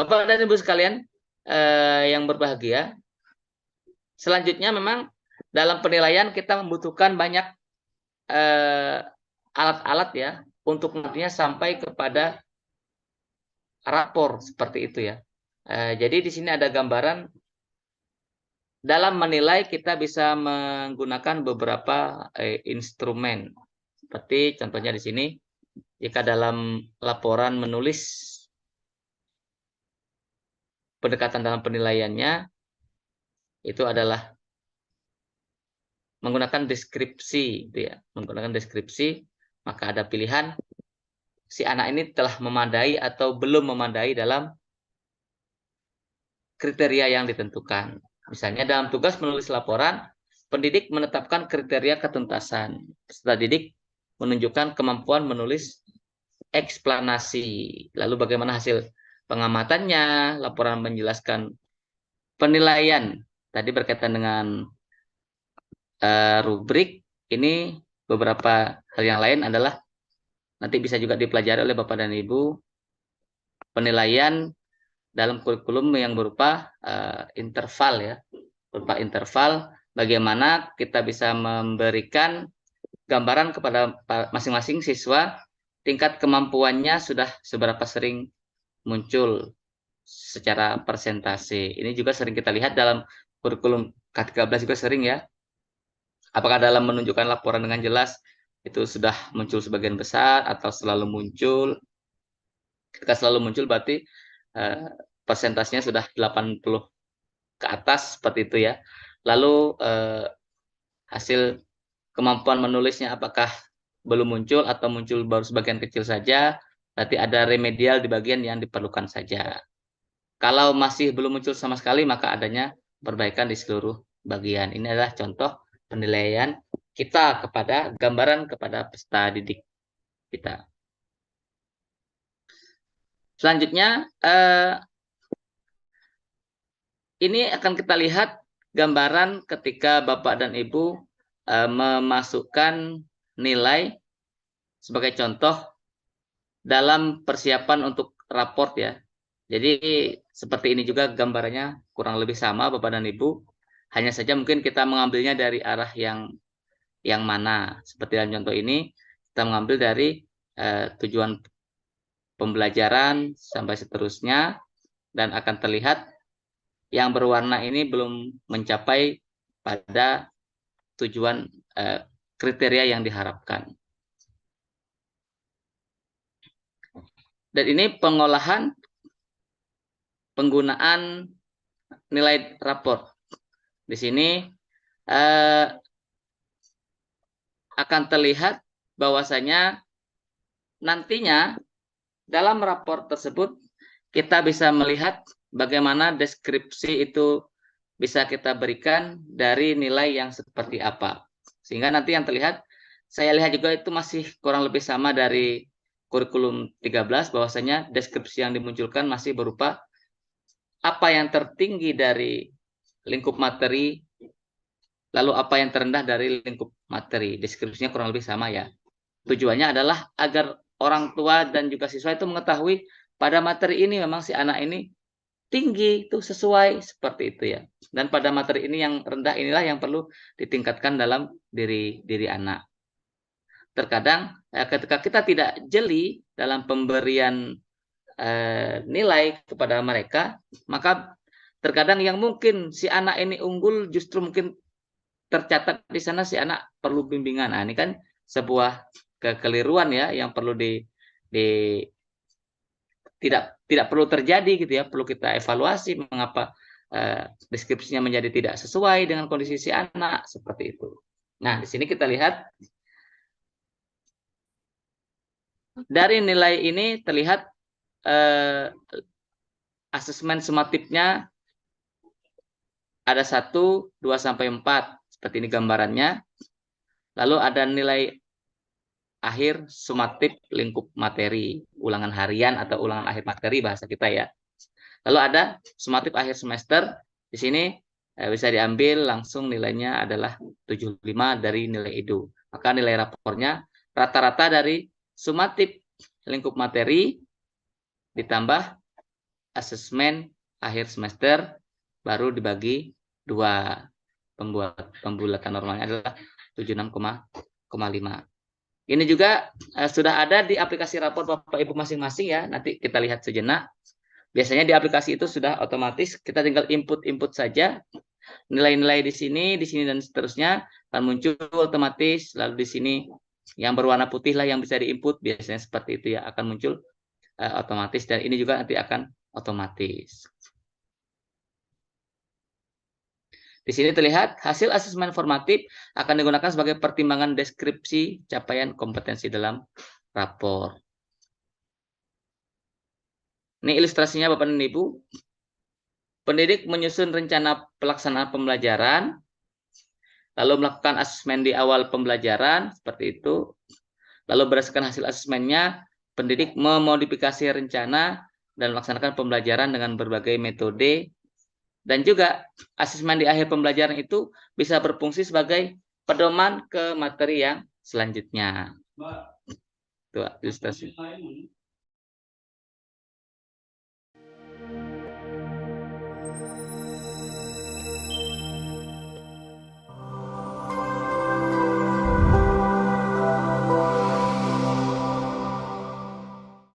Bapak dan Ibu sekalian yang berbahagia, selanjutnya memang dalam penilaian kita membutuhkan banyak alat-alat ya untuk nantinya sampai kepada rapor seperti itu ya. Jadi di sini ada gambaran dalam menilai kita bisa menggunakan beberapa instrumen. Seperti contohnya di sini, jika dalam laporan menulis pendekatan dalam penilaiannya itu adalah menggunakan deskripsi, gitu ya. Menggunakan deskripsi, maka ada pilihan si anak ini telah memadai atau belum memadai dalam kriteria yang ditentukan. Misalnya dalam tugas menulis laporan, pendidik menetapkan kriteria ketuntasan. Peserta didik menunjukkan kemampuan menulis eksplanasi. Lalu bagaimana hasil pengamatannya, laporan menjelaskan penilaian. Tadi berkaitan dengan rubrik, ini beberapa hal yang lain adalah nanti bisa juga dipelajari oleh Bapak dan Ibu, penilaian dalam kurikulum yang berupa interval ya, berupa interval bagaimana kita bisa memberikan gambaran kepada masing-masing siswa tingkat kemampuannya sudah seberapa sering muncul secara persentase. Ini juga sering kita lihat dalam kurikulum K13 juga sering ya. Apakah dalam menunjukkan laporan dengan jelas itu sudah muncul sebagian besar atau selalu muncul? Ketika selalu muncul berarti persentasenya sudah 80 ke atas seperti itu ya. Lalu hasil kemampuan menulisnya apakah belum muncul atau muncul baru sebagian kecil saja, berarti ada remedial di bagian yang diperlukan saja. Kalau masih belum muncul sama sekali, maka adanya perbaikan di seluruh bagian. Ini adalah contoh penilaian kita kepada gambaran kepada peserta didik kita. Selanjutnya, ini akan kita lihat gambaran ketika Bapak dan Ibu memasukkan nilai sebagai contoh dalam persiapan untuk raport ya. Jadi seperti ini juga gambarannya kurang lebih sama Bapak dan Ibu. Hanya saja mungkin kita mengambilnya dari arah yang mana. Seperti dalam contoh ini kita mengambil dari tujuan pembelajaran sampai seterusnya, dan akan terlihat yang berwarna ini belum mencapai pada tujuan kriteria yang diharapkan. Dan ini pengolahan penggunaan nilai raport. Di sini akan terlihat bahwasanya nantinya dalam raport tersebut kita bisa melihat bagaimana deskripsi itu bisa kita berikan dari nilai yang seperti apa. Sehingga nanti yang terlihat, saya lihat juga itu masih kurang lebih sama dari kurikulum 13, bahwasanya deskripsi yang dimunculkan masih berupa apa yang tertinggi dari lingkup materi, lalu apa yang terendah dari lingkup materi. Deskripsinya kurang lebih sama ya. Tujuannya adalah agar orang tua dan juga siswa itu mengetahui pada materi ini memang si anak ini tinggi, itu sesuai seperti itu ya. Dan pada materi ini yang rendah inilah yang perlu ditingkatkan dalam diri anak. Terkadang ketika kita tidak jeli dalam pemberian nilai kepada mereka, maka terkadang yang mungkin si anak ini unggul justru mungkin tercatat di sana si anak perlu bimbingan. Nah, ini kan sebuah kekeliruan ya yang perlu tidak perlu terjadi gitu ya. Perlu kita evaluasi mengapa deskripsinya menjadi tidak sesuai dengan kondisi si anak seperti itu. Nah, di sini kita lihat dari nilai ini terlihat asesmen sumatifnya ada 1, 2 sampai 4 seperti ini gambarannya. Lalu ada nilai akhir sumatif lingkup materi, ulangan harian atau ulangan akhir materi bahasa kita ya. Lalu ada sumatif akhir semester. Di sini bisa diambil langsung nilainya adalah 75 dari nilai edu. Maka nilai rapornya rata-rata dari sumatif lingkup materi ditambah asesmen akhir semester baru dibagi 2. Pembulatan normalnya adalah 76,5. Ini juga sudah ada di aplikasi rapor Bapak Ibu masing-masing ya. Nanti kita lihat sejenak. Biasanya di aplikasi itu sudah otomatis, kita tinggal input saja. Nilai-nilai di sini dan seterusnya akan muncul otomatis. Lalu di sini yang berwarna putih lah yang bisa diinput. Biasanya seperti itu ya, akan muncul otomatis. Dan ini juga nanti akan otomatis. Di sini terlihat hasil asesmen formatif akan digunakan sebagai pertimbangan deskripsi capaian kompetensi dalam rapor. Ini ilustrasinya Bapak dan Ibu. Pendidik menyusun rencana pelaksanaan pembelajaran, lalu melakukan asesmen di awal pembelajaran, seperti itu. Lalu berdasarkan hasil asesmennya, pendidik memodifikasi rencana dan melaksanakan pembelajaran dengan berbagai metode. Dan juga asesmen di akhir pembelajaran itu bisa berfungsi sebagai pedoman ke materi yang selanjutnya. Itu ilustrasi.